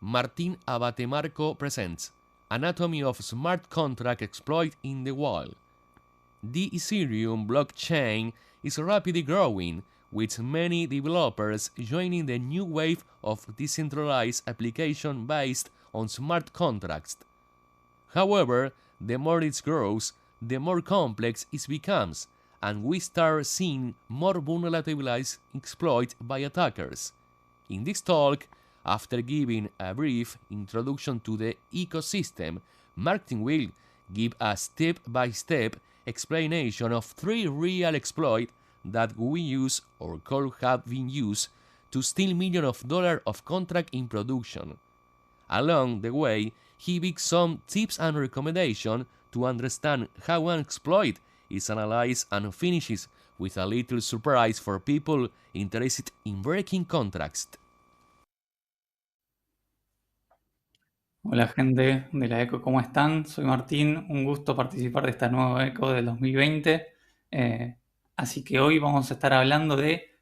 Martin Abatemarco presents Anatomy of Smart Contract Exploit in the Wild. The Ethereum blockchain is rapidly growing, with many developers joining the new wave of decentralized applications based on smart contracts. However, the more it grows, the more complex it becomes, and we start seeing more vulnerabilities exploited by attackers. In this talk, after giving a brief introduction to the ecosystem, Martin will give a step-by-step explanation of 3 real exploits that we use or could have been used to steal millions of dollars of contract in production. Along the way, he gives some tips and recommendations to understand how an exploit is analyzed and finishes with a little surprise for people interested in breaking contracts. Hola gente de la ECO, ¿cómo están? Soy Martín, un gusto participar de esta nueva ECO del 2020. Así que hoy vamos a estar hablando de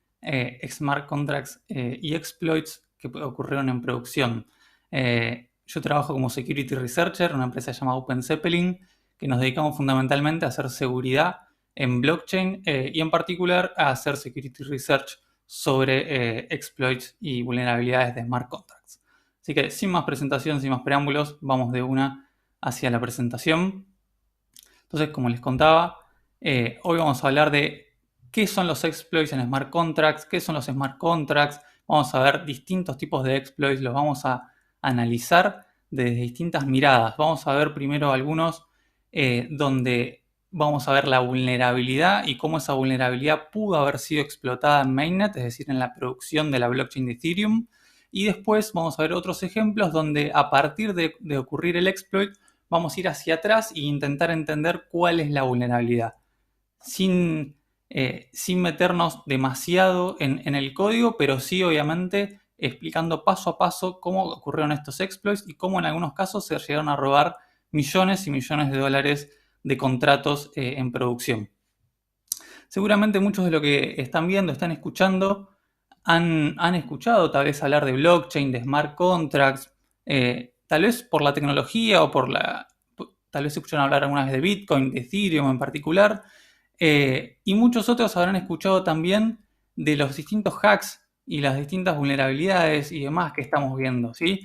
smart contracts y exploits que ocurrieron en producción. Yo trabajo como Security Researcher en una empresa llamada OpenZeppelin, que nos dedicamos fundamentalmente a hacer seguridad en blockchain y en particular a hacer Security Research sobre exploits y vulnerabilidades de smart contracts. Así que sin más presentación, sin más preámbulos, vamos de una hacia la presentación. Entonces, como les contaba, hoy vamos a hablar de qué son los exploits en smart contracts, qué son los smart contracts. Vamos a ver distintos tipos de exploits, los vamos a analizar desde distintas miradas. Vamos a ver primero algunos donde vamos a ver la vulnerabilidad y cómo esa vulnerabilidad pudo haber sido explotada en mainnet, es decir, en la producción de la blockchain de Ethereum. Y después vamos a ver otros ejemplos donde a partir de ocurrir el exploit vamos a ir hacia atrás e intentar entender cuál es la vulnerabilidad. Sin meternos demasiado en el código, pero sí obviamente explicando paso a paso cómo ocurrieron estos exploits y cómo en algunos casos se llegaron a robar millones y millones de dólares de contratos en producción. Seguramente muchos de lo que están viendo, están escuchando, han escuchado tal vez hablar de blockchain, de smart contracts, tal vez por la tecnología o tal vez escucharon hablar alguna vez de Bitcoin, de Ethereum en particular, y muchos otros habrán escuchado también de los distintos hacks y las distintas vulnerabilidades y demás que estamos viendo, ¿sí?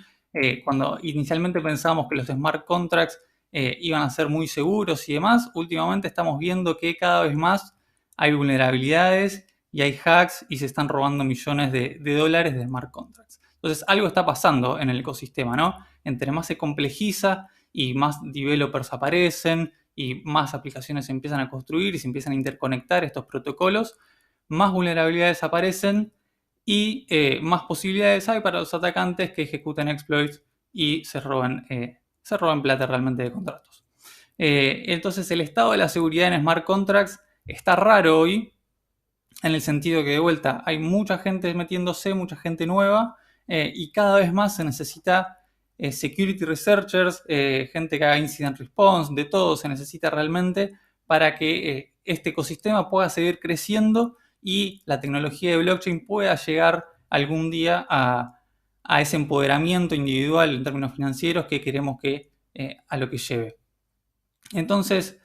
Cuando inicialmente pensábamos que los smart contracts iban a ser muy seguros y demás, últimamente estamos viendo que cada vez más hay vulnerabilidades y hay hacks y se están robando millones de dólares de smart contracts. Entonces algo está pasando en el ecosistema, ¿no? Entre más se complejiza y más developers aparecen y más aplicaciones se empiezan a construir y se empiezan a interconectar estos protocolos, más vulnerabilidades aparecen y más posibilidades hay para los atacantes que ejecuten exploits y se roben plata realmente de contratos. Entonces el estado de la seguridad en smart contracts está raro hoy, en el sentido que de vuelta hay mucha gente metiéndose, mucha gente nueva, y cada vez más se necesita security researchers, gente que haga incident response, de todo se necesita realmente para que este ecosistema pueda seguir creciendo y la tecnología de blockchain pueda llegar algún día a ese empoderamiento individual en términos financieros que queremos que a lo que lleve. Entonces,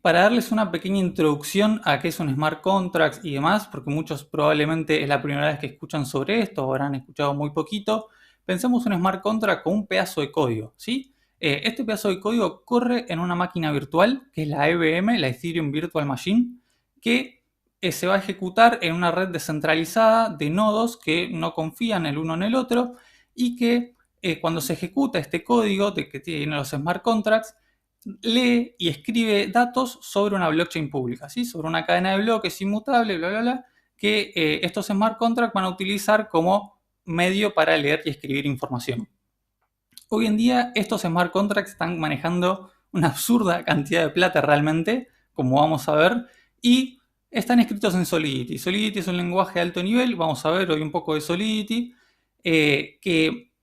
para darles una pequeña introducción a qué es un smart contract y demás, porque muchos probablemente es la primera vez que escuchan sobre esto o habrán escuchado muy poquito, pensemos un smart contract como un pedazo de código, ¿sí? Este pedazo de código corre en una máquina virtual, que es la EVM, la Ethereum Virtual Machine, que se va a ejecutar en una red descentralizada de nodos que no confían el uno en el otro y que cuando se ejecuta este código que tienen los smart contracts, lee y escribe datos sobre una blockchain pública, ¿sí? Sobre una cadena de bloques inmutable, bla, bla, bla, que estos smart contracts van a utilizar como medio para leer y escribir información. Hoy en día estos smart contracts están manejando una absurda cantidad de plata realmente, como vamos a ver, y están escritos en Solidity. Solidity es un lenguaje de alto nivel, vamos a ver hoy un poco de Solidity, que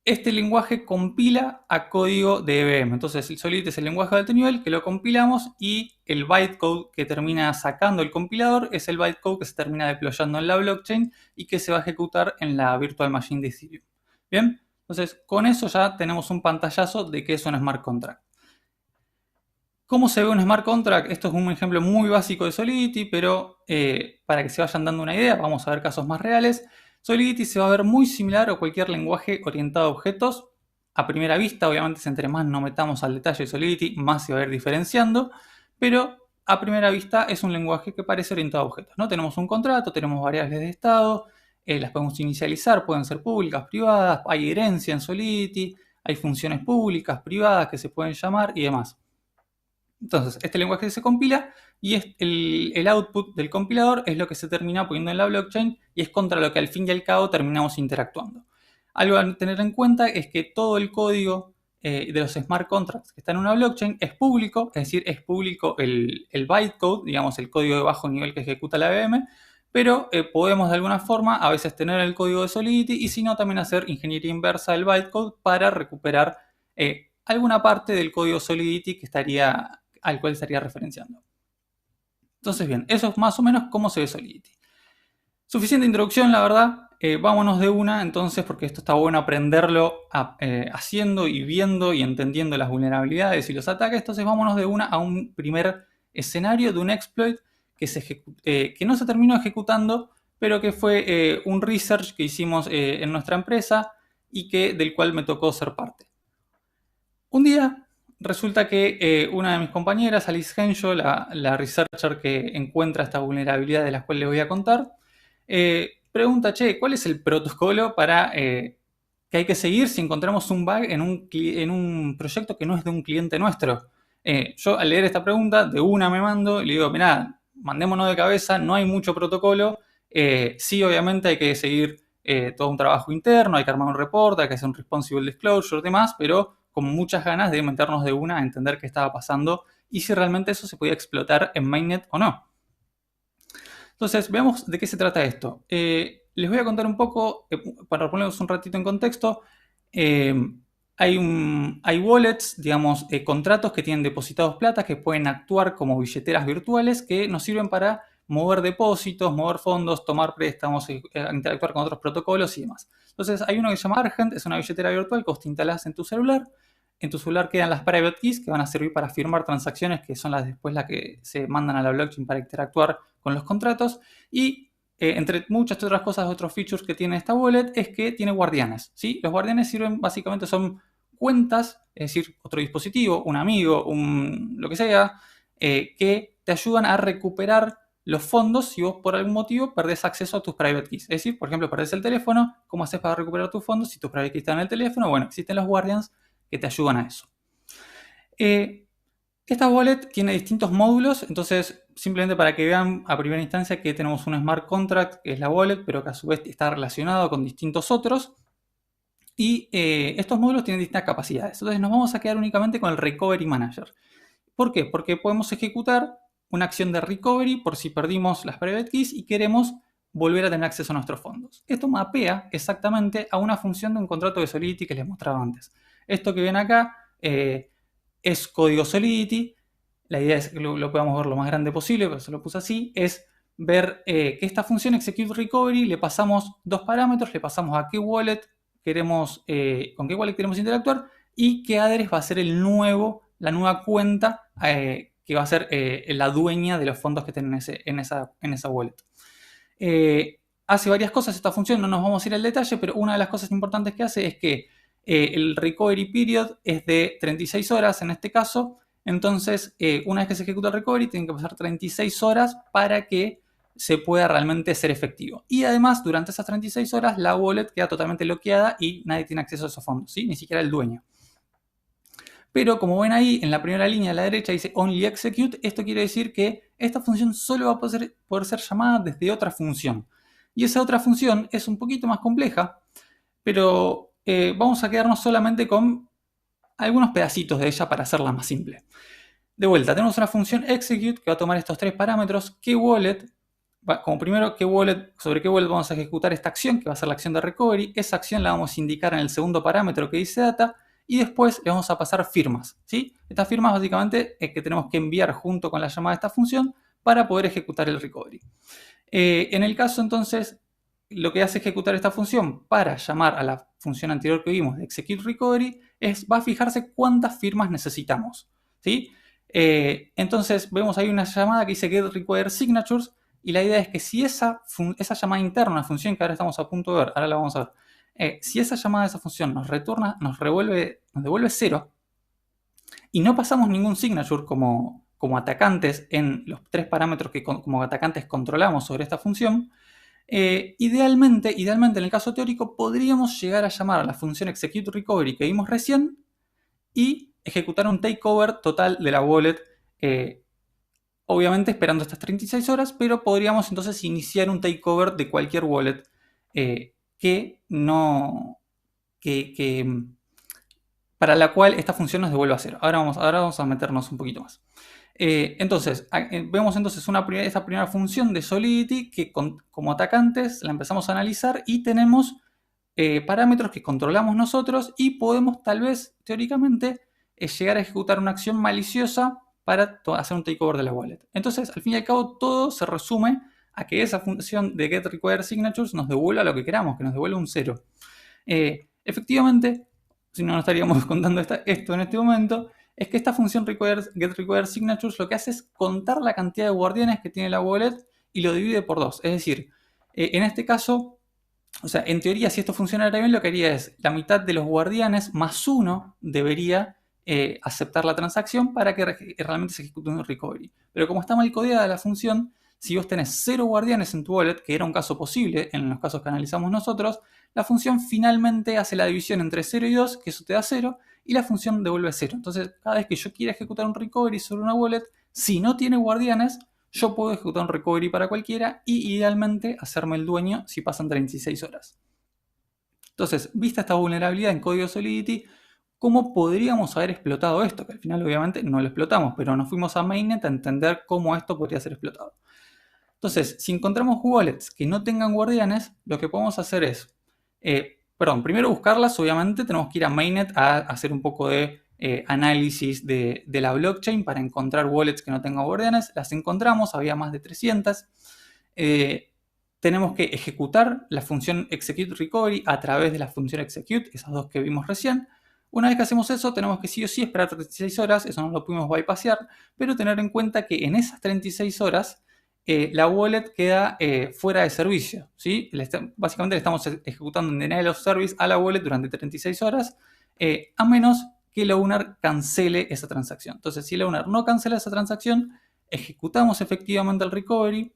este lenguaje compila a código de EVM. Entonces, el Solidity es el lenguaje de alto nivel que lo compilamos y el bytecode que termina sacando el compilador es el bytecode que se termina deployando en la blockchain y que se va a ejecutar en la virtual machine de Ethereum. Bien, Entonces, con eso ya tenemos un pantallazo de qué es un smart contract. ¿Cómo se ve un smart contract? Esto es un ejemplo muy básico de Solidity, pero para que se vayan dando una idea, vamos a ver casos más reales. Solidity se va a ver muy similar a cualquier lenguaje orientado a objetos. A primera vista, obviamente, si entre más nos metamos al detalle de Solidity, más se va a ir diferenciando, pero a primera vista es un lenguaje que parece orientado a objetos, ¿no? Tenemos un contrato, tenemos variables de estado, las podemos inicializar, pueden ser públicas, privadas, hay herencia en Solidity, hay funciones públicas, privadas que se pueden llamar y demás. Entonces, este lenguaje se compila y el output del compilador es lo que se termina poniendo en la blockchain y es contra lo que al fin y al cabo terminamos interactuando. Algo a tener en cuenta es que todo el código de los smart contracts que están en una blockchain es público, es decir, es público el bytecode, digamos el código de bajo nivel que ejecuta la VM, pero podemos de alguna forma a veces tener el código de Solidity y si no también hacer ingeniería inversa del bytecode para recuperar alguna parte del código Solidity que estaría al cual estaría referenciando. Entonces, bien, eso es más o menos cómo se ve Solidity. Suficiente introducción, la verdad. Vámonos de una, entonces, porque esto está bueno aprenderlo haciendo y viendo y entendiendo las vulnerabilidades y los ataques. Entonces, vámonos de una a un primer escenario de un exploit que no se terminó ejecutando, pero que fue un research que hicimos en nuestra empresa y del cual me tocó ser parte. Un día resulta que una de mis compañeras, Alice Henshaw, la researcher que encuentra esta vulnerabilidad de la cual les voy a contar, pregunta, ¿cuál es el protocolo para que hay que seguir si encontramos un bug en un proyecto que no es de un cliente nuestro? Yo al leer esta pregunta, de una me mando y le digo, mirá, mandémonos de cabeza, no hay mucho protocolo, sí obviamente hay que seguir todo un trabajo interno, hay que armar un reporte, hay que hacer un responsible disclosure y demás, pero con muchas ganas de meternos de una a entender qué estaba pasando y si realmente eso se podía explotar en mainnet o no. Entonces, veamos de qué se trata esto. Les voy a contar un poco, para ponernos un ratito en contexto, hay wallets, digamos, contratos que tienen depositados plata que pueden actuar como billeteras virtuales que nos sirven para mover depósitos, mover fondos, tomar préstamos, interactuar con otros protocolos y demás. Entonces, hay uno que se llama Argent, es una billetera virtual que vos te instalás en tu celular. En tu celular quedan las private keys que van a servir para firmar transacciones que son después las que se mandan a la blockchain para interactuar con los contratos. Y entre muchas otras cosas, otros features que tiene esta wallet es que tiene guardianes. ¿Sí? Los guardianes sirven básicamente, son cuentas, es decir, otro dispositivo, un amigo, lo que sea, que te ayudan a recuperar los fondos si vos por algún motivo perdés acceso a tus private keys. Es decir, por ejemplo, perdés el teléfono, ¿cómo haces para recuperar tus fondos si tus private keys están en el teléfono? Bueno, existen los guardians que te ayudan a eso. Esta wallet tiene distintos módulos, entonces simplemente para que vean a primera instancia que tenemos un smart contract, que es la wallet, pero que a su vez está relacionado con distintos otros. Y estos módulos tienen distintas capacidades. Entonces nos vamos a quedar únicamente con el Recovery Manager. ¿Por qué? Porque podemos ejecutar una acción de recovery por si perdimos las private keys y queremos volver a tener acceso a nuestros fondos. Esto mapea exactamente a una función de un contrato de Solidity que les mostraba antes. Esto que ven acá es código Solidity. La idea es que lo podamos ver lo más grande posible, pero se lo puse así. Es ver que esta función execute recovery le pasamos dos parámetros, le pasamos a qué wallet queremos, con qué wallet queremos interactuar y qué address va a ser la nueva cuenta que va a ser la dueña de los fondos que tienen en esa wallet. Hace varias cosas esta función, no nos vamos a ir al detalle, pero una de las cosas importantes que hace es que el recovery period es de 36 horas en este caso, entonces una vez que se ejecuta el recovery tienen que pasar 36 horas para que se pueda realmente ser efectivo. Y además, durante esas 36 horas, la wallet queda totalmente bloqueada y nadie tiene acceso a esos fondos, ¿sí? Ni siquiera el dueño. Pero como ven ahí, en la primera línea a la derecha dice only execute. Esto quiere decir que esta función solo va a poder ser llamada desde otra función. Y esa otra función es un poquito más compleja, pero vamos a quedarnos solamente con algunos pedacitos de ella para hacerla más simple. De vuelta, tenemos una función execute que va a tomar estos tres parámetros. ¿Qué wallet? Como primero, sobre qué wallet vamos a ejecutar esta acción, que va a ser la acción de recovery. Esa acción la vamos a indicar en el segundo parámetro que dice data. Y después le vamos a pasar firmas, ¿sí? Estas firmas básicamente es que tenemos que enviar junto con la llamada de esta función para poder ejecutar el recovery. En el caso entonces, lo que hace ejecutar esta función para llamar a la función anterior que vimos de execute recovery va a fijarse cuántas firmas necesitamos, ¿sí? Entonces vemos ahí una llamada que dice get require signatures, y la idea es que si esa llamada interna, una función que ahora estamos a punto de ver, ahora la vamos a ver, si esa llamada de esa función nos devuelve 0 y no pasamos ningún signature como atacantes en los 3 parámetros que como atacantes controlamos sobre esta función, idealmente en el caso teórico podríamos llegar a llamar a la función execute recovery que vimos recién y ejecutar un takeover total de la wallet, obviamente esperando estas 36 horas, pero podríamos entonces iniciar un takeover de cualquier wallet para la cual esta función nos devuelva 0. Ahora vamos a meternos un poquito más. Entonces, vemos entonces esta primera función de Solidity que como atacantes la empezamos a analizar y tenemos parámetros que controlamos nosotros y podemos tal vez, teóricamente, llegar a ejecutar una acción maliciosa para hacer un takeover de la wallet. Entonces, al fin y al cabo, todo se resume a que esa función de getRequireSignatures nos devuelva lo que queramos, que nos devuelva un 0. Efectivamente, si no estaríamos contando esto en este momento, es que esta función getRequireSignatures lo que hace es contar la cantidad de guardianes que tiene la wallet y lo divide por 2. Es decir, en este caso, o sea, en teoría, si esto funcionara bien, lo que haría es la mitad de los guardianes más 1 debería aceptar la transacción para que realmente se ejecute un recovery. Pero como está mal codeada la función, si vos tenés 0 guardianes en tu wallet, que era un caso posible en los casos que analizamos nosotros, la función finalmente hace la división entre 0 y 2, que eso te da 0, y la función devuelve 0. Entonces, cada vez que yo quiera ejecutar un recovery sobre una wallet, si no tiene guardianes, yo puedo ejecutar un recovery para cualquiera y idealmente hacerme el dueño si pasan 36 horas. Entonces, vista esta vulnerabilidad en código Solidity, ¿cómo podríamos haber explotado esto? Que al final obviamente no lo explotamos, pero nos fuimos a mainnet a entender cómo esto podría ser explotado. Entonces, si encontramos wallets que no tengan guardianes, lo que podemos hacer es, primero buscarlas, obviamente tenemos que ir a mainnet a hacer un poco de análisis de la blockchain para encontrar wallets que no tengan guardianes. Las encontramos, había más de 300. Tenemos que ejecutar la función execute recovery a través de la función execute, esas dos que vimos recién. Una vez que hacemos eso, tenemos que sí o sí esperar 36 horas, eso no lo pudimos bypassear, pero tener en cuenta que en esas 36 horas la wallet queda fuera de servicio, ¿sí? Básicamente le estamos ejecutando un denial of service a la wallet durante 36 horas, a menos que el owner cancele esa transacción. Entonces, si el owner no cancela esa transacción, ejecutamos efectivamente el recovery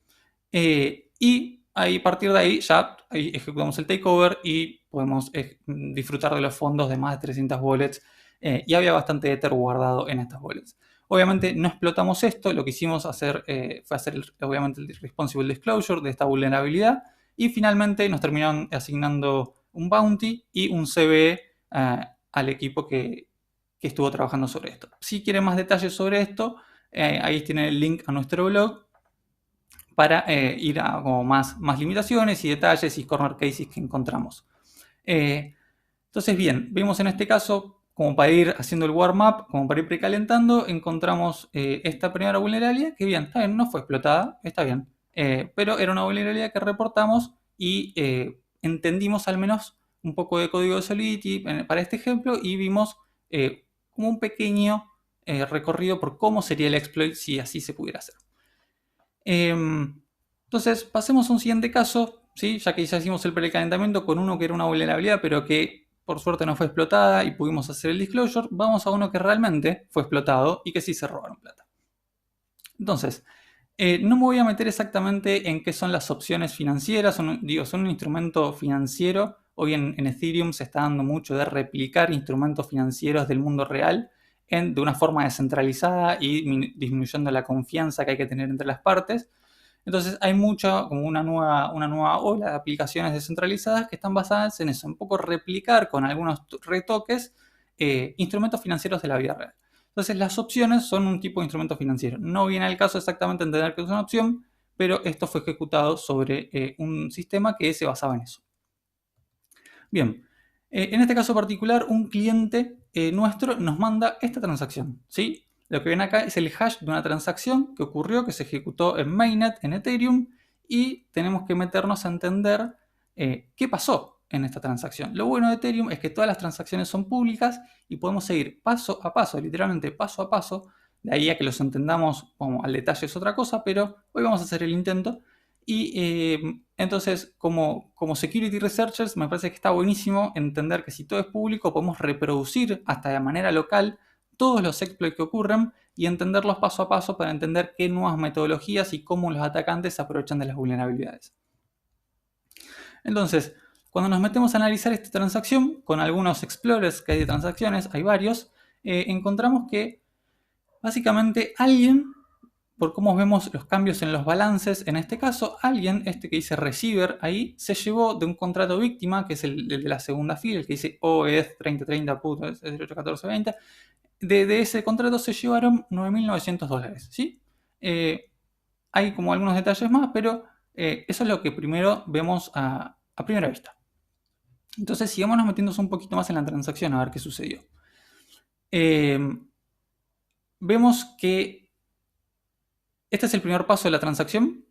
y a partir de ahí ya ejecutamos el takeover y podemos disfrutar de los fondos de más de 300 wallets y había bastante Ether guardado en estas wallets. Obviamente no explotamos esto, lo que hicimos fue hacer obviamente el responsible disclosure de esta vulnerabilidad y finalmente nos terminaron asignando un bounty y un CVE al equipo que estuvo trabajando sobre esto. Si quieren más detalles sobre esto, ahí tienen el link a nuestro blog para ir a como más limitaciones y detalles y corner cases que encontramos. Entonces, bien, vimos en este caso, como para ir haciendo el warm-up, como para ir precalentando, encontramos esta primera vulnerabilidad, que bien, está bien, no fue explotada, está bien, pero era una vulnerabilidad que reportamos y entendimos al menos un poco de código de Solidity para este ejemplo y vimos como un pequeño recorrido por cómo sería el exploit si así se pudiera hacer. Entonces, pasemos a un siguiente caso, ¿sí? Ya que ya hicimos el precalentamiento con uno que era una vulnerabilidad, pero que por suerte no fue explotada y pudimos hacer el disclosure, vamos a uno que realmente fue explotado y que sí se robaron plata. Entonces, no me voy a meter exactamente en qué son las opciones financieras, son un instrumento financiero. Hoy en Ethereum se está dando mucho de replicar instrumentos financieros del mundo real de una forma descentralizada y disminuyendo la confianza que hay que tener entre las partes. Entonces hay como una nueva ola de aplicaciones descentralizadas que están basadas en eso, un poco replicar con algunos retoques instrumentos financieros de la vida real. Entonces las opciones son un tipo de instrumento financiero. No viene al caso exactamente entender que es una opción, pero esto fue ejecutado sobre un sistema que se basaba en eso. Bien, en este caso particular, un cliente nuestro nos manda esta transacción, ¿sí? Lo que ven acá es el hash de una transacción que ocurrió, que se ejecutó en mainnet, en Ethereum, y tenemos que meternos a entender qué pasó en esta transacción. Lo bueno de Ethereum es que todas las transacciones son públicas y podemos seguir paso a paso, literalmente paso a paso. De ahí a que los entendamos al detalle es otra cosa, pero hoy vamos a hacer el intento. Y entonces, como security researchers, me parece que está buenísimo entender que si todo es público, podemos reproducir hasta de manera local todos los exploits que ocurren y entenderlos paso a paso para entender qué nuevas metodologías y cómo los atacantes se aprovechan de las vulnerabilidades. Entonces, cuando nos metemos a analizar esta transacción, con algunos explorers que hay de transacciones, hay varios, encontramos que básicamente alguien, por cómo vemos los cambios en los balances, en este caso, alguien, este que dice receiver ahí, se llevó de un contrato víctima, que es el de la segunda fila, el que dice OES 3030 put 081420, de ese contrato se llevaron $9.900, ¿sí? Hay como algunos detalles más, pero eso es lo que primero vemos a primera vista. Entonces, sigámonos metiéndonos un poquito más en la transacción a ver qué sucedió. Vemos que este es el primer paso de la transacción.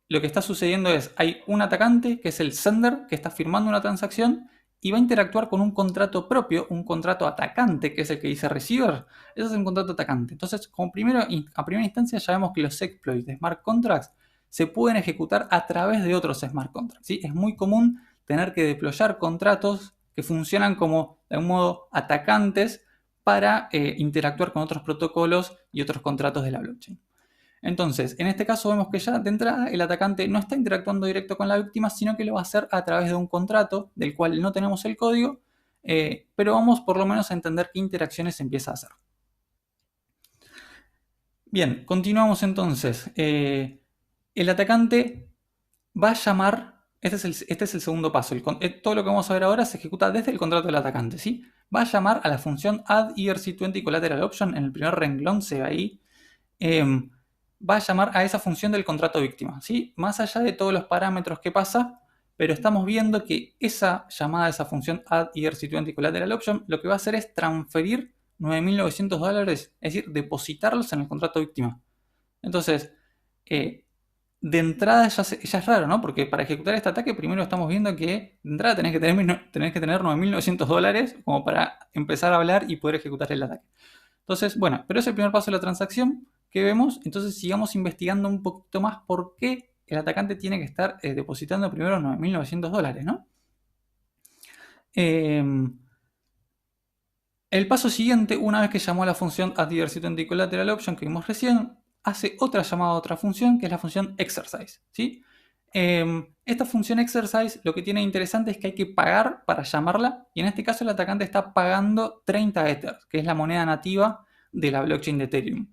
Lo que está sucediendo es, hay un atacante, que es el sender, que está firmando una transacción y va a interactuar con un contrato propio, un contrato atacante, que es el que dice receiver. Ese es un contrato atacante. Entonces, a primera instancia ya vemos que los exploits de smart contracts se pueden ejecutar a través de otros smart contracts, ¿sí? Es muy común tener que deployar contratos que funcionan como, de algún modo, atacantes para interactuar con otros protocolos y otros contratos de la blockchain. Entonces, en este caso vemos que ya de entrada el atacante no está interactuando directo con la víctima, sino que lo va a hacer a través de un contrato del cual no tenemos el código, pero vamos por lo menos a entender qué interacciones empieza a hacer. Bien, continuamos entonces. El atacante va a llamar, este es el segundo paso, todo lo que vamos a ver ahora se ejecuta desde el contrato del atacante, ¿sí? Va a llamar a la función add ERC20 collateral option, en el primer renglón se ve ahí. Va a llamar a esa función del contrato víctima, ¿sí? Más allá de todos los parámetros que pasa, pero estamos viendo que esa llamada a esa función add ERC20 collateral option lo que va a hacer es transferir $9.900, es decir, depositarlos en el contrato víctima. Entonces, de entrada ya es raro, ¿no? Porque para ejecutar este ataque primero estamos viendo que de entrada tenés que tener $9.900 como para empezar a hablar y poder ejecutar el ataque. Entonces, bueno, pero es el primer paso de la transacción que vemos. Entonces sigamos investigando un poquito más por qué el atacante tiene que estar depositando primero $9.900, ¿no? El paso siguiente, una vez que llamó a la función addERC20 collateral option que vimos recién, hace otra llamada a otra función, que es la función exercise, ¿sí? Esta función exercise lo que tiene interesante es que hay que pagar para llamarla, y en este caso el atacante está pagando 30 Ethers, que es la moneda nativa de la blockchain de Ethereum.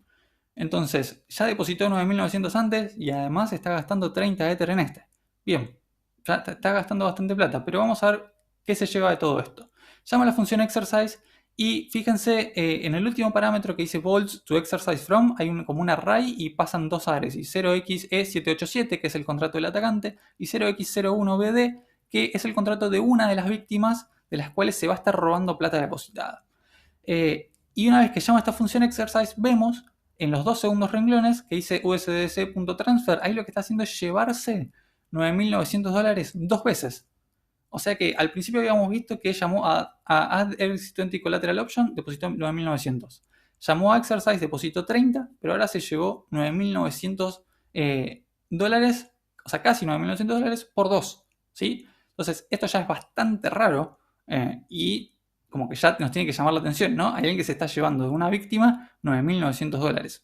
Entonces, ya depositó 9.900 antes y además está gastando 30 Ether en este. Bien, ya está gastando bastante plata, pero vamos a ver qué se lleva de todo esto. Llama a la función exercise y fíjense en el último parámetro que dice volts to exercise from, hay como un array y pasan dos adreses, 0xe787 que es el contrato del atacante y 0x01bd que es el contrato de una de las víctimas de las cuales se va a estar robando plata depositada. Y una vez que llama esta función exercise vemos en los dos segundos renglones que dice usdc.transfer, ahí lo que está haciendo es llevarse $9.900 dos veces. O sea que al principio habíamos visto que llamó a addERC20 collateral option, depositó 9.900. Llamó a exercise, depositó 30, pero ahora se llevó $9.900, o sea, casi $9.900 por 2, ¿sí? Entonces, esto ya es bastante raro y como que ya nos tiene que llamar la atención, ¿no? Hay alguien que se está llevando de una víctima $9.900.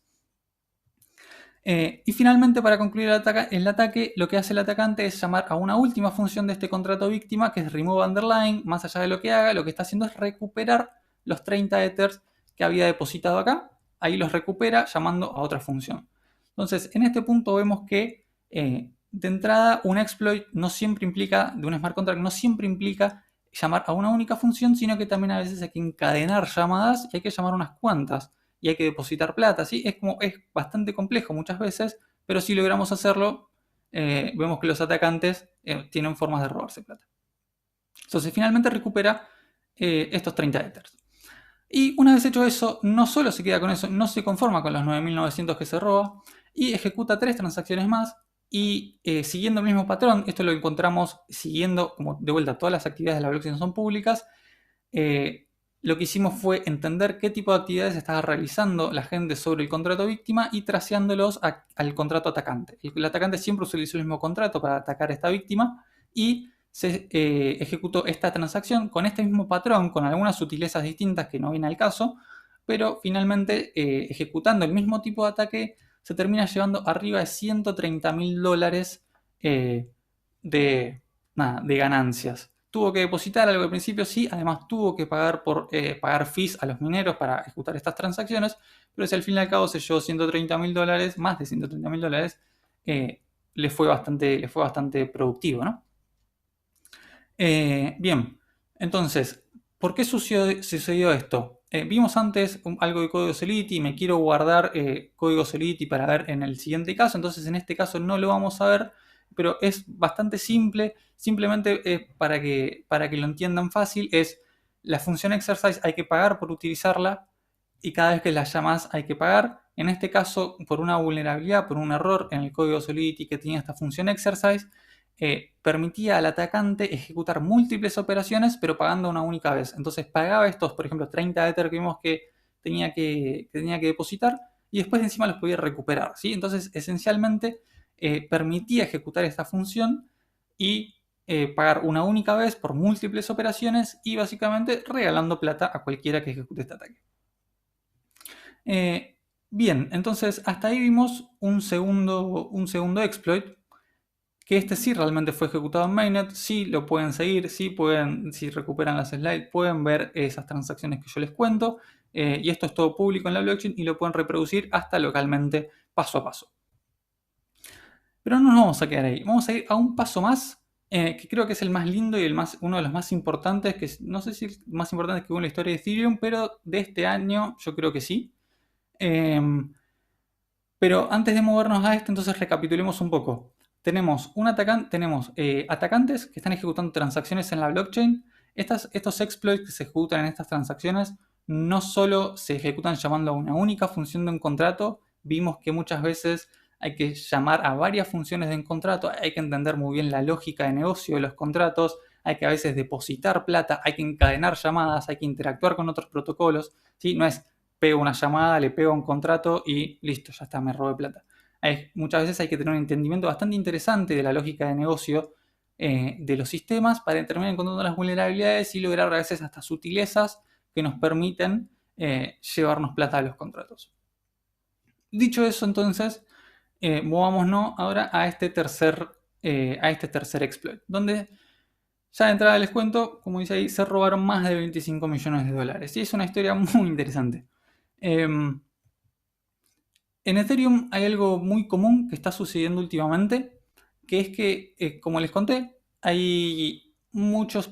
Y finalmente, para concluir el ataque, lo que hace el atacante es llamar a una última función de este contrato víctima, que es remove underline. Más allá de lo que haga, lo que está haciendo es recuperar los 30 ethers que había depositado acá. Ahí los recupera llamando a otra función. Entonces, en este punto vemos que de entrada un exploit no siempre implica, de un smart contract no siempre implica llamar a una única función, sino que también a veces hay que encadenar llamadas y hay que llamar unas cuantas. Y hay que depositar plata, ¿sí? Es bastante complejo muchas veces, pero si logramos hacerlo, vemos que los atacantes tienen formas de robarse plata. Entonces finalmente recupera estos 30 Ethers. Y una vez hecho eso, no solo se queda con eso, no se conforma con los 9.900 que se roba, y ejecuta 3 transacciones más, Y siguiendo el mismo patrón, esto lo encontramos siguiendo, como de vuelta, todas las actividades de la blockchain son públicas. Lo que hicimos fue entender qué tipo de actividades estaba realizando la gente sobre el contrato víctima y traceándolos al contrato atacante. El atacante siempre utilizó el mismo contrato para atacar a esta víctima y se ejecutó esta transacción con este mismo patrón, con algunas sutilezas distintas que no viene al caso, pero finalmente ejecutando el mismo tipo de ataque se termina llevando arriba de $130.000 de ganancias. Tuvo que depositar algo al principio, sí, además tuvo que pagar fees a los mineros para ejecutar estas transacciones, pero si al fin y al cabo se llevó $130.000, más de $130.000, le fue bastante productivo, ¿no? Bien, entonces, ¿por qué sucedió esto? Vimos antes algo de código Solidity, me quiero guardar código Solidity para ver en el siguiente caso, entonces en este caso no lo vamos a ver, pero es bastante simple, simplemente para que lo entiendan fácil, es la función exercise hay que pagar por utilizarla y cada vez que la llamas hay que pagar. En este caso, por una vulnerabilidad, por un error en el código Solidity que tenía esta función exercise, permitía al atacante ejecutar múltiples operaciones, pero pagando una única vez. Entonces pagaba estos, por ejemplo, 30 Ether que vimos que tenía que depositar y después encima los podía recuperar, ¿sí? Entonces, esencialmente, permitía ejecutar esta función y pagar una única vez por múltiples operaciones y básicamente regalando plata a cualquiera que ejecute este ataque. Bien, entonces hasta ahí vimos un segundo exploit, que este sí realmente fue ejecutado en mainnet, sí lo pueden seguir, sí si recuperan las slides, pueden ver esas transacciones que yo les cuento, y esto es todo público en la blockchain y lo pueden reproducir hasta localmente, paso a paso. Pero no nos vamos a quedar ahí, vamos a ir a un paso más, que creo que es el más lindo y uno de los más importantes, que no sé si es más importante que en la historia de Ethereum, pero de este año yo creo que sí. Pero antes de movernos a entonces recapitulemos un poco. Tenemos atacantes que están ejecutando transacciones en la blockchain. Estos exploits que se ejecutan en estas transacciones no solo se ejecutan llamando a una única función de un contrato, vimos que muchas veces hay que llamar a varias funciones de un contrato, hay que entender muy bien la lógica de negocio de los contratos, hay que a veces depositar plata, hay que encadenar llamadas, hay que interactuar con otros protocolos, ¿sí? No es pego una llamada, le pego un contrato y listo, ya está, me robé plata. Muchas veces hay que tener un entendimiento bastante interesante de la lógica de negocio de los sistemas para terminar encontrando las vulnerabilidades y lograr a veces hasta sutilezas que nos permiten llevarnos plata a los contratos. Dicho eso, entonces, movámonos ahora a este tercer exploit, donde ya de entrada les cuento, como dice ahí, se robaron más de $25 millones. Y es una historia muy interesante. En Ethereum hay algo muy común que está sucediendo últimamente, que es que, como les conté, hay muchos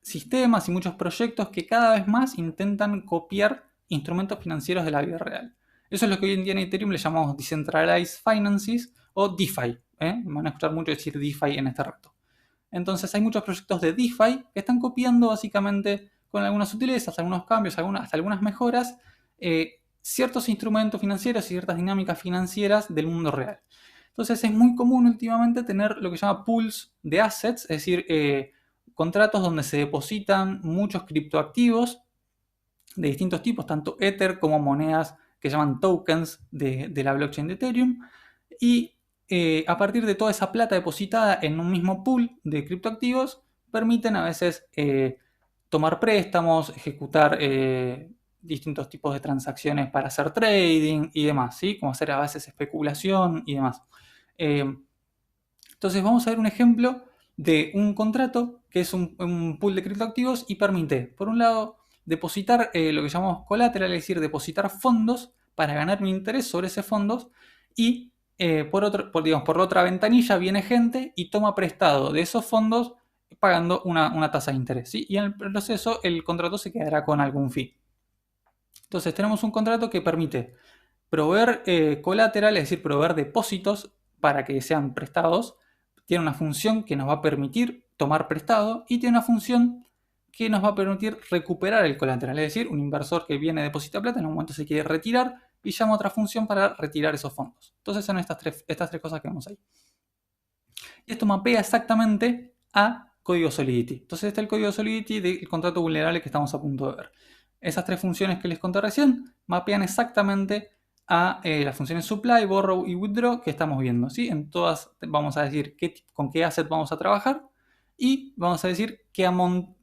sistemas y muchos proyectos que cada vez más intentan copiar instrumentos financieros de la vida real. Eso es lo que hoy en día en Ethereum le llamamos Decentralized Finances o DeFi. Me van a escuchar mucho decir DeFi en este rato. Entonces hay muchos proyectos de DeFi que están copiando básicamente con algunas sutilezas, algunos cambios, hasta algunas mejoras, ciertos instrumentos financieros y ciertas dinámicas financieras del mundo real. Entonces es muy común últimamente tener lo que se llama pools de assets, es decir, contratos donde se depositan muchos criptoactivos de distintos tipos, tanto Ether como monedas que llaman tokens de la blockchain de Ethereum. Y a partir de toda esa plata depositada en un mismo pool de criptoactivos, permiten a veces tomar préstamos, ejecutar distintos tipos de transacciones para hacer trading y demás, ¿sí? Como hacer a veces especulación y demás. Entonces vamos a ver un ejemplo de un contrato que es un pool de criptoactivos y permite, por un lado, depositar lo que llamamos collateral, es decir, depositar fondos para ganar un interés sobre esos fondos y por la otra ventanilla viene gente y toma prestado de esos fondos pagando una tasa de interés, ¿sí? Y en el proceso el contrato se quedará con algún fee. Entonces tenemos un contrato que permite proveer colateral, es decir, proveer depósitos para que sean prestados. Tiene una función que nos va a permitir tomar prestado y tiene una función que nos va a permitir recuperar el colateral. Es decir, un inversor que viene a depositar plata, en un momento se quiere retirar, y llama a otra función para retirar esos fondos. Entonces son estas tres cosas que vemos ahí. Y esto mapea exactamente a código Solidity. Entonces está el código Solidity del contrato vulnerable que estamos a punto de ver. Esas tres funciones que les conté recién mapean exactamente a las funciones supply, borrow y withdraw que estamos viendo. ¿Sí? En todas vamos a decir con qué asset vamos a trabajar y vamos a decir qué amount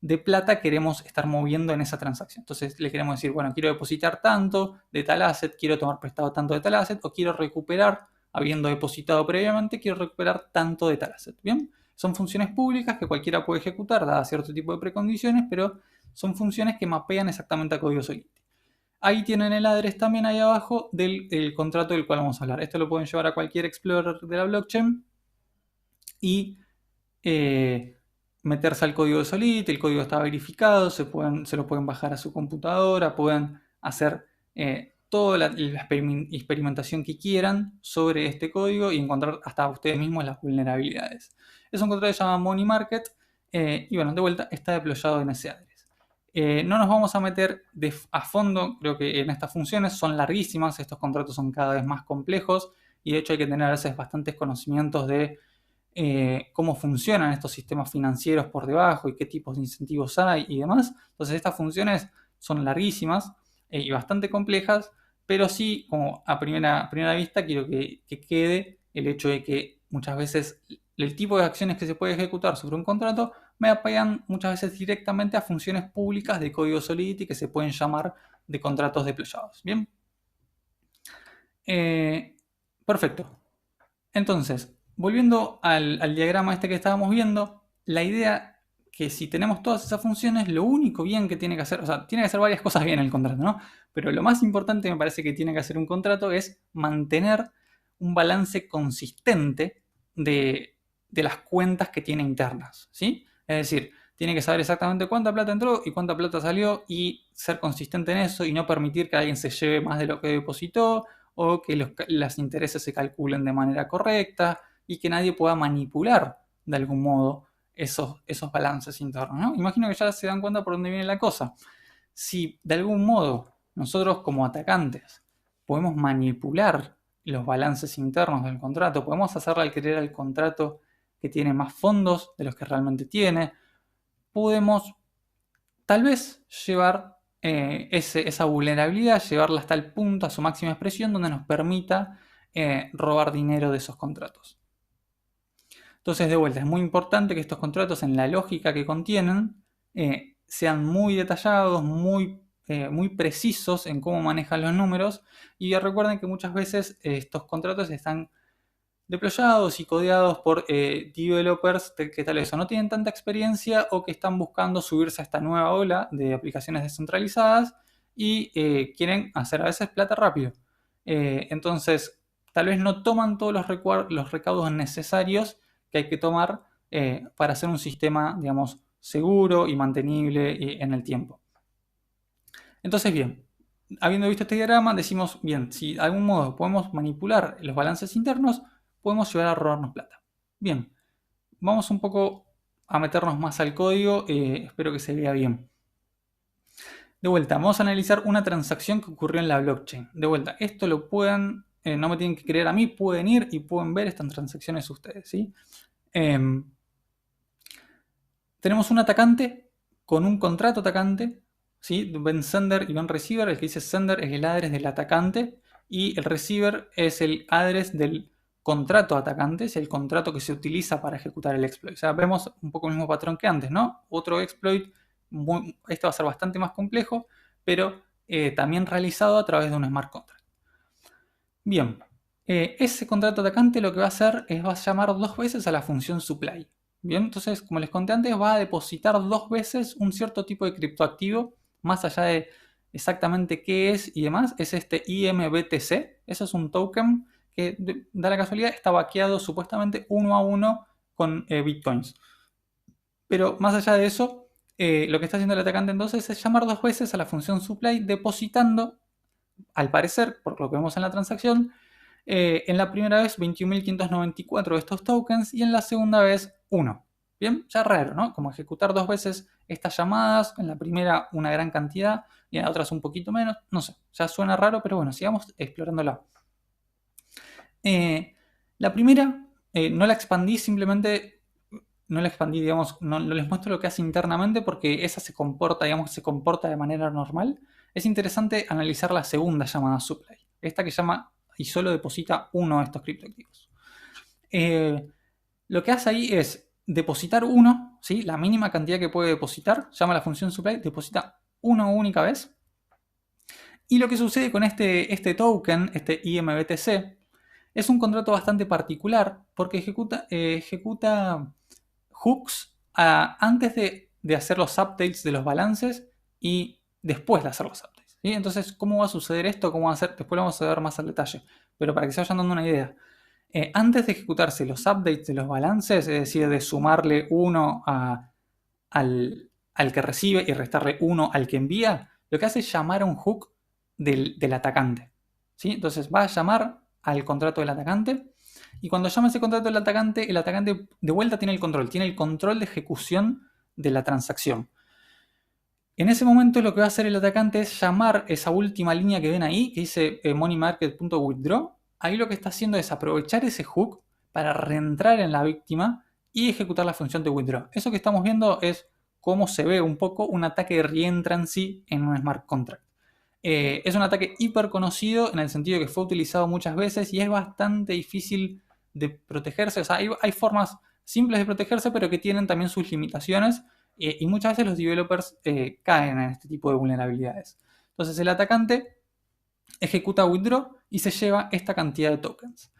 de plata queremos estar moviendo en esa transacción. Entonces le queremos decir, bueno, quiero depositar tanto de tal asset, quiero tomar prestado tanto de tal asset o quiero recuperar, habiendo depositado previamente, quiero recuperar tanto de tal asset. ¿Bien? Son funciones públicas que cualquiera puede ejecutar, dadas cierto tipo de precondiciones, pero son funciones que mapean exactamente a código Solidity. Ahí tienen el address también ahí abajo del contrato del cual vamos a hablar. Esto lo pueden llevar a cualquier explorer de la blockchain y meterse al código de Solidity. El código está verificado, se lo pueden bajar a su computadora, pueden hacer toda la experimentación que quieran sobre este código y encontrar hasta ustedes mismos las vulnerabilidades. Es un contrato que se llama Money Market y bueno, de vuelta está deployado en ese address. No nos vamos a meter a fondo, creo que en estas funciones son larguísimas, estos contratos son cada vez más complejos y de hecho hay que tener a veces bastantes conocimientos de cómo funcionan estos sistemas financieros por debajo y qué tipos de incentivos hay y demás. Entonces estas funciones son larguísimas y bastante complejas, pero sí, como a primera vista, quiero que quede el hecho de que muchas veces el tipo de acciones que se puede ejecutar sobre un contrato me apegan muchas veces directamente a funciones públicas de código Solidity que se pueden llamar de contratos deployados. Bien. Perfecto. Entonces, volviendo al diagrama este que estábamos viendo, la idea que si tenemos todas esas funciones, lo único bien que tiene que hacer, o sea, tiene que hacer varias cosas bien el contrato, ¿no? Pero lo más importante me parece que tiene que hacer un contrato es mantener un balance consistente de las cuentas que tiene internas, ¿sí? Es decir, tiene que saber exactamente cuánta plata entró y cuánta plata salió y ser consistente en eso y no permitir que alguien se lleve más de lo que depositó o que los intereses se calculen de manera correcta y que nadie pueda manipular de algún modo esos balances internos, ¿no? Imagino que ya se dan cuenta por dónde viene la cosa. Si de algún modo nosotros como atacantes podemos manipular los balances internos del contrato, podemos hacerle al creer al contrato que tiene más fondos de los que realmente tiene, podemos tal vez llevar esa vulnerabilidad, llevarla hasta el punto, a su máxima expresión, donde nos permita robar dinero de esos contratos. Entonces, de vuelta, es muy importante que estos contratos, en la lógica que contienen, sean muy detallados, muy precisos en cómo manejan los números. Y recuerden que muchas veces estos contratos están deployados y codeados por developers que tal vez o no tienen tanta experiencia o que están buscando subirse a esta nueva ola de aplicaciones descentralizadas y quieren hacer a veces plata rápido. Entonces, tal vez no toman todos los recaudos necesarios que hay que tomar para hacer un sistema, digamos, seguro y mantenible en el tiempo. Entonces, bien, habiendo visto este diagrama, decimos, bien, si de algún modo podemos manipular los balances internos, podemos llegar a robarnos plata. Bien, vamos un poco a meternos más al código, espero que se vea bien. De vuelta, vamos a analizar una transacción que ocurrió en la blockchain. De vuelta, esto lo pueden, no me tienen que creer a mí, pueden ir y pueden ver estas transacciones ustedes, ¿sí? Tenemos un atacante con un contrato atacante, ¿sí? Ben sender y ben receiver. El que dice sender es el address del atacante y el receiver es el address del contrato atacante, es el contrato que se utiliza para ejecutar el exploit. O sea, vemos un poco el mismo patrón que antes, ¿no? Otro exploit, este va a ser bastante más complejo, pero también realizado a través de un smart contract. Bien, ese contrato atacante lo que va a hacer es va a llamar 2 veces a la función supply. Bien, entonces, como les conté antes, va a depositar 2 veces un cierto tipo de criptoactivo, más allá de exactamente qué es y demás, es este IMBTC. Eso es un token que, da la casualidad, está vaqueado supuestamente 1 a 1 con bitcoins. Pero más allá de eso, lo que está haciendo el atacante entonces es llamar 2 veces a la función supply, depositando, al parecer, por lo que vemos en la transacción, en la primera vez 21.594 de estos tokens y en la segunda vez 1. Bien, ya raro, ¿no? Como ejecutar 2 veces estas llamadas, en la primera una gran cantidad y en la otra un poquito menos, no sé, ya suena raro, pero bueno, sigamos explorándola. La primera, no la expandí, simplemente no la expandí, digamos, no les muestro lo que hace internamente porque esa se comporta, digamos, se comporta de manera normal. Es interesante analizar la segunda llamada supply, esta que llama y solo deposita uno de estos criptoactivos. Lo que hace ahí es depositar uno, ¿sí? La mínima cantidad que puede depositar, llama la función supply, deposita una única vez. Y lo que sucede con este token, este IMBTC, es un contrato bastante particular porque ejecuta hooks antes de hacer los updates de los balances y después de hacer los updates. ¿Sí? Entonces, ¿cómo va a suceder esto? ¿Cómo va a ser? Después lo vamos a ver más al detalle. Pero para que se vayan dando una idea. Antes de ejecutarse los updates de los balances, es decir, de sumarle 1 al que recibe y restarle 1 al que envía, lo que hace es llamar a un hook del atacante. ¿Sí? Entonces va a llamar al contrato del atacante y cuando llama ese contrato del atacante, el atacante de vuelta tiene el control de ejecución de la transacción. En ese momento lo que va a hacer el atacante es llamar esa última línea que ven ahí, que dice moneymarket.withdraw. Ahí lo que está haciendo es aprovechar ese hook para reentrar en la víctima y ejecutar la función de withdraw. Eso que estamos viendo es cómo se ve un poco un ataque de reentrancy en un smart contract. Es un ataque hiper conocido en el sentido de que fue utilizado muchas veces y es bastante difícil de protegerse. O sea, hay formas simples de protegerse, pero que tienen también sus limitaciones y muchas veces los developers caen en este tipo de vulnerabilidades. Entonces el atacante ejecuta withdraw y se lleva esta cantidad de tokens.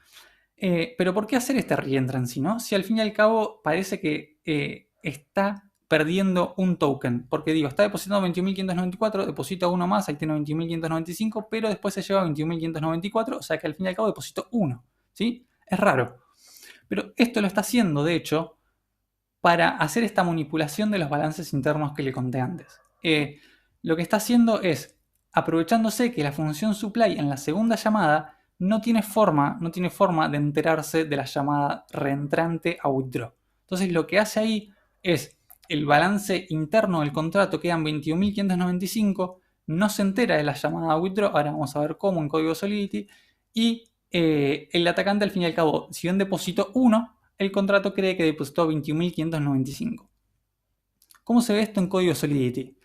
Pero ¿por qué hacer este reentrancy, no? Si al fin y al cabo parece que está perdiendo un token, porque digo, está depositando 21.594, deposita uno más, ahí tiene 21.595, pero después se lleva 21.594, o sea que al fin y al cabo depositó uno, ¿sí? Es raro. Pero esto lo está haciendo, de hecho, para hacer esta manipulación de los balances internos que le conté antes. Lo que está haciendo es, aprovechándose que la función supply en la segunda llamada no tiene forma de enterarse de la llamada reentrante a withdraw. Entonces lo que hace ahí es el balance interno del contrato, quedan 21.595, no se entera de la llamada a withdraw, ahora vamos a ver cómo en código Solidity, y el atacante al fin y al cabo, si bien depositó 1, el contrato cree que depositó 21.595. ¿Cómo se ve esto en código Solidity?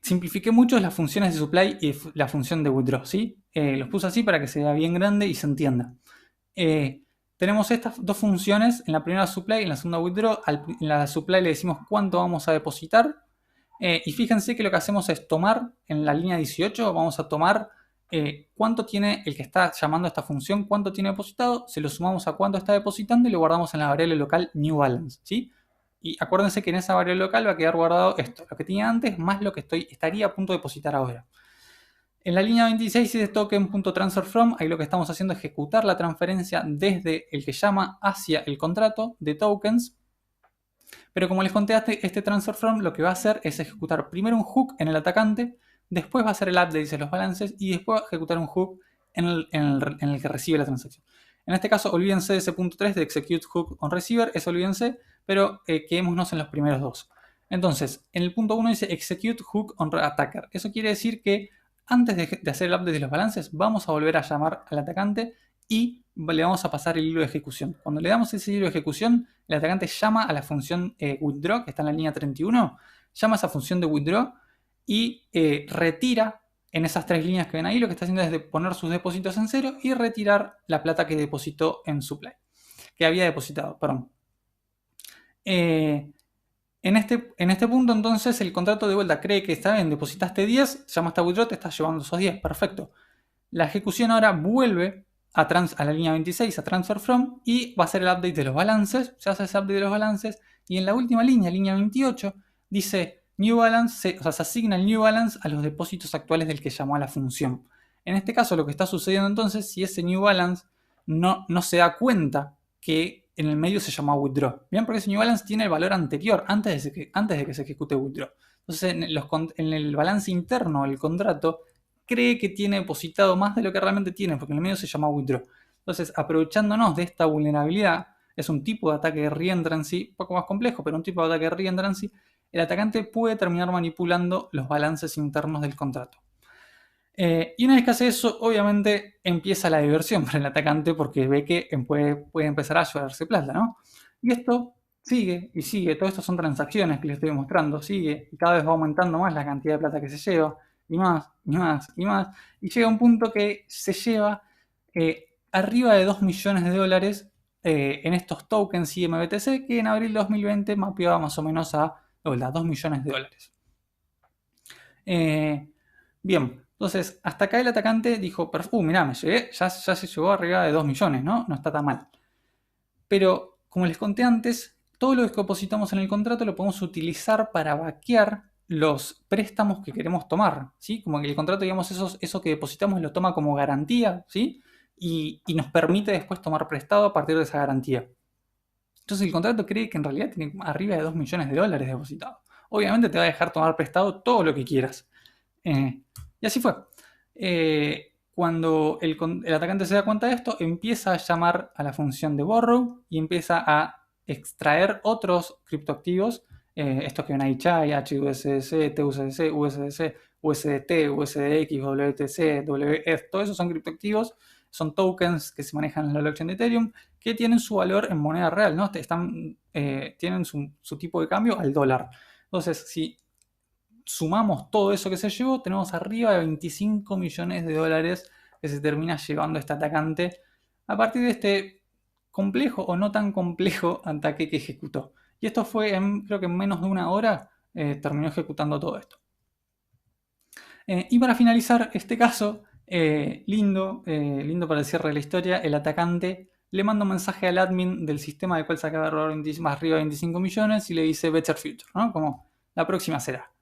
Simplifiqué mucho las funciones de supply y la función de withdraw, ¿sí? Los puse así para que se vea bien grande y se entienda. Tenemos estas dos funciones, en la primera supply y en la segunda withdraw. En la supply le decimos cuánto vamos a depositar. Y fíjense que lo que hacemos es tomar, en la línea 18, vamos a tomar cuánto tiene el que está llamando a esta función, cuánto tiene depositado, se lo sumamos a cuánto está depositando y lo guardamos en la variable local new balance, ¿sí? Y acuérdense que en esa variable local va a quedar guardado esto, lo que tenía antes más lo que estaría a punto de depositar ahora. En la línea 26 es token.transferFrom, ahí lo que estamos haciendo es ejecutar la transferencia desde el que llama hacia el contrato de tokens. Pero como les conté, este transfer from lo que va a hacer es ejecutar primero un hook en el atacante, después va a hacer el update de los balances y después va a ejecutar un hook en el que recibe la transacción. En este caso, olvídense de ese punto 3 de execute hook on receiver, eso olvídense, pero quedémonos en los primeros dos. Entonces, en el punto 1 dice execute hook on attacker. Eso quiere decir que antes de hacer el update de los balances, vamos a volver a llamar al atacante y le vamos a pasar el hilo de ejecución. Cuando le damos ese hilo de ejecución, el atacante llama a la función withdraw, que está en la línea 31, llama a esa función de withdraw y retira en esas tres líneas que ven ahí. Lo que está haciendo es poner sus depósitos en cero y retirar la plata que depositó en supply, que había depositado, perdón. En este punto, entonces, el contrato de vuelta cree que está bien, depositaste 10, llamaste a withdraw, te estás llevando esos 10, perfecto. La ejecución ahora vuelve a la línea 26, a transfer from, y va a hacer el update de los balances, se hace ese update de los balances, y en la última línea 28, dice new balance, o sea, se asigna el new balance a los depósitos actuales del que llamó a la función. En este caso, lo que está sucediendo entonces, si ese new balance no se da cuenta que en el medio se llamó withdraw. Bien, porque ese new balance tiene el valor anterior, antes de que se ejecute withdraw. Entonces, en el balance interno del contrato, cree que tiene depositado más de lo que realmente tiene, porque en el medio se llama withdraw. Entonces, aprovechándonos de esta vulnerabilidad, es un tipo de ataque de reentrancy, un poco más complejo, pero un tipo de ataque de reentrancy, el atacante puede terminar manipulando los balances internos del contrato. Y una vez que hace eso, obviamente empieza la diversión para el atacante porque ve que puede empezar a llevarse plata, ¿no? Y esto sigue y sigue, todo esto son transacciones que les estoy mostrando, sigue y cada vez va aumentando más la cantidad de plata que se lleva, y más, y más, y más, y llega un punto que se lleva arriba de 2 millones de dólares en estos tokens IMBTC que en abril de 2020 mapeaba más o menos a 2 millones de dólares. Bien, entonces hasta acá el atacante dijo, mirá, me llegué, ya se llegó arriba de 2 millones, ¿no? No está tan mal. Pero, como les conté antes, todo lo que depositamos en el contrato lo podemos utilizar para vaquear los préstamos que queremos tomar, ¿sí? Como que el contrato, digamos, eso que depositamos lo toma como garantía, ¿sí? Y nos permite después tomar prestado a partir de esa garantía. Entonces el contrato cree que en realidad tiene arriba de 2 millones de dólares depositados. Obviamente te va a dejar tomar prestado todo lo que quieras. Y así fue. Cuando el atacante se da cuenta de esto, empieza a llamar a la función de borrow y empieza a extraer otros criptoactivos. Estos que ven ahí, Chai, HUSDC, TUSDC, USDC, USDT, USDX, WTC, WF, todos esos son criptoactivos, son tokens que se manejan en la blockchain de Ethereum, que tienen su valor en moneda real, ¿no? Tienen su tipo de cambio al dólar. Entonces, si sumamos todo eso que se llevó, tenemos arriba de 25 millones de dólares que se termina llevando este atacante a partir de este complejo o no tan complejo ataque que ejecutó. Y esto fue, creo que en menos de una hora, terminó ejecutando todo esto. Y para finalizar este caso, lindo para el cierre de la historia, el atacante le manda un mensaje al admin del sistema del cual se acaba de robar más arriba de 25 millones y le dice Better Future, ¿no? Como la próxima será.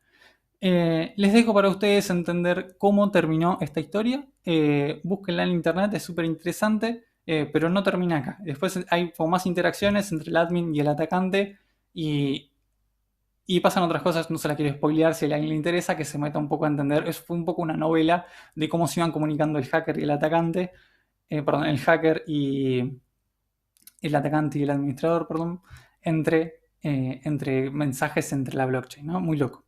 Les dejo para ustedes entender cómo terminó esta historia. Búsquenla en internet, es súper interesante, pero no termina acá. Después hay como más interacciones entre el admin y el atacante y pasan otras cosas, no se la quiero spoilear, si a alguien le interesa, que se meta un poco a entender. Eso fue un poco una novela de cómo se iban comunicando el hacker y el atacante, el hacker y el atacante y el administrador, perdón, entre mensajes entre la blockchain, ¿no? Muy loco.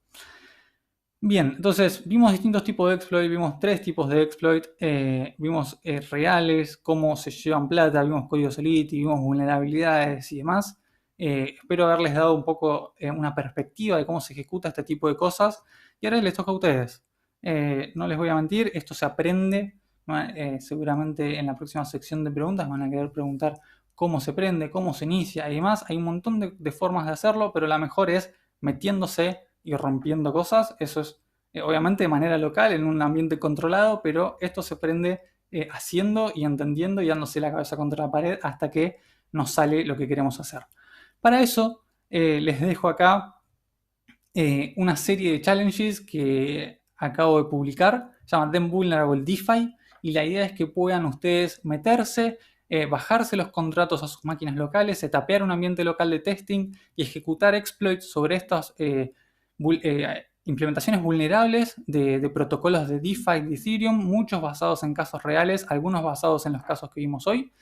Bien, entonces vimos distintos tipos de exploit, vimos 3 tipos de exploit, vimos reales, cómo se llevan plata, vimos código Solidity, vimos vulnerabilidades y demás. Espero haberles dado un poco una perspectiva de cómo se ejecuta este tipo de cosas y ahora les toca a ustedes. No les voy a mentir, esto se aprende, seguramente en la próxima sección de preguntas van a querer preguntar cómo se prende, cómo se inicia y demás. Hay un montón de formas de hacerlo, pero la mejor es metiéndose y rompiendo cosas. Eso es obviamente de manera local, en un ambiente controlado, pero esto se aprende haciendo y entendiendo y dándose la cabeza contra la pared hasta que nos sale lo que queremos hacer. Para eso les dejo acá una serie de challenges que acabo de publicar, se llama Then Vulnerable DeFi, y la idea es que puedan ustedes meterse, bajarse los contratos a sus máquinas locales, tapear un ambiente local de testing y ejecutar exploits sobre estas implementaciones vulnerables de protocolos de DeFi de Ethereum, muchos basados en casos reales, algunos basados en los casos que vimos hoy.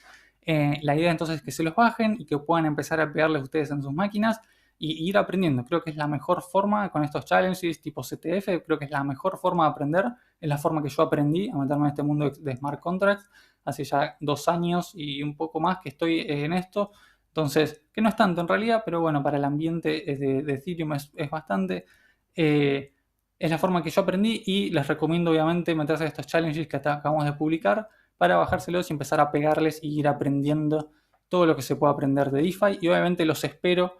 La idea entonces es que se los bajen y que puedan empezar a pegarles ustedes en sus máquinas y ir aprendiendo. Creo que es la mejor forma con estos challenges tipo CTF, creo que es la mejor forma de aprender, es la forma que yo aprendí a meterme en este mundo de smart contracts. Hace ya 2 años y un poco más que estoy en esto, entonces, que no es tanto en realidad, pero bueno, para el ambiente de Ethereum es bastante. Es la forma que yo aprendí y les recomiendo obviamente meterse a estos challenges que acabamos de publicar para bajárselos y empezar a pegarles y ir aprendiendo todo lo que se pueda aprender de DeFi. Y obviamente los espero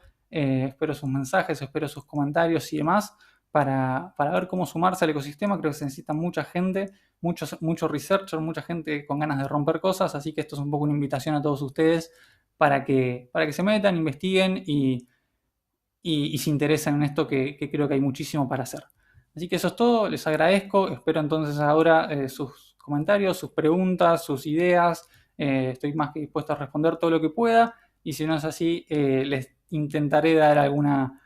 sus mensajes, espero sus comentarios y demás para ver cómo sumarse al ecosistema. Creo que se necesita mucha gente, mucho researcher, mucha gente con ganas de romper cosas, así que esto es un poco una invitación a todos ustedes para que se metan, investiguen y se interesen en esto que creo que hay muchísimo para hacer. Así que eso es todo, les agradezco, espero entonces ahora sus comentarios, sus preguntas, sus ideas, estoy más que dispuesto a responder todo lo que pueda y si no es así, les intentaré dar alguna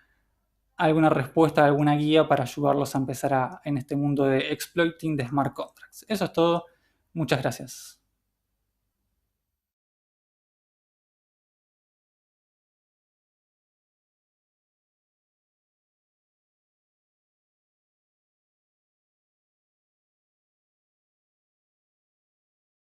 respuesta, alguna guía para ayudarlos a empezar en este mundo de exploiting de smart contracts. Eso es todo, muchas gracias.